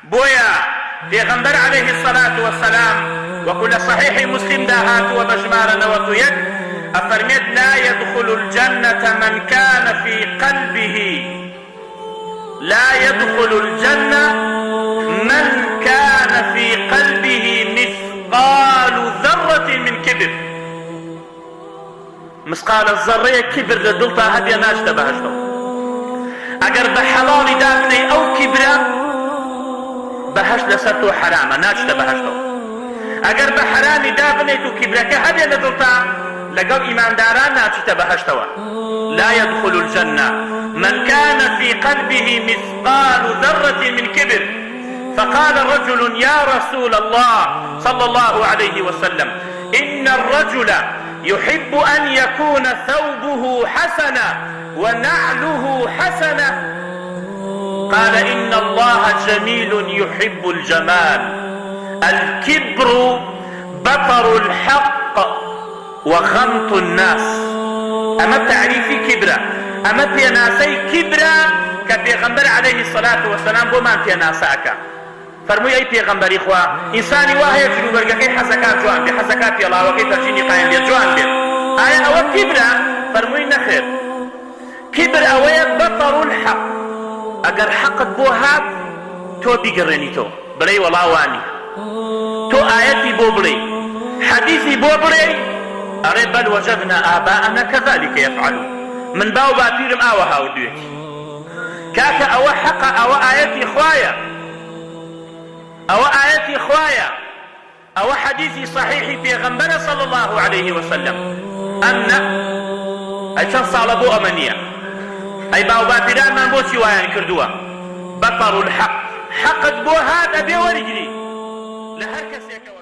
بويا پیغمبر عليه الصلاة والسلام وكل صحيح مسلم داهات وبجمار نوتيك أفرميت لا يدخل الجنة من كان في قلبه لا يدخل الجنة من كان في قلبه مثقال ذرة من كبر. مثقال الذرة كبر لدلتا هدي ناشتا بهشتو اگر بحلال دابني او كبرا بهشت لسرتو حراما ناشتا بهشتو اگر بحرامي دابني تو كبرك هدي لدلتا لقل ايمان داران ناشتا بهشتوا. لا يدخل الجنة من كان في قلبه مثقال ذرة من كبر. فقال رجل يا رسول الله صلى الله عليه وسلم إن الرجل يحب أن يكون ثوبه حسنا ونعله حسنة. قال إن الله جميل يحب الجمال. الكبر بطر الحق وغمط الناس. أما تعريفي كبرة أما بيناسي كبرة كبيغمبر عليه الصلاة والسلام بما بيناساك فرموي أي بيغمبر إخوة إنساني واهي يجلو برقاكي حسكات جوان بي حسكات يلا وكي ترجيني قايم بي جوان بي آية أو كبرة فرموي نخير كبر أويا بطر الحق. أقر حقت بوهات تو بيقرني تو بلي والله واني تو آياتي بو بلي حديثي بو بلي أري بل وجدنا آباءنا كذلك يفعلون. من باو باتيرم آوها ودويتي كاكا أو حق أو آياتي خوايا أو آياتي خوايا أو حديثي صحيحي في غنبنا صلى الله عليه وسلم أن أي شخص على بو أمنية أي باو باتيران من بوشي وايان كردوا بطر الحق حقت بو هذا بي ورجلي لهركس يكوى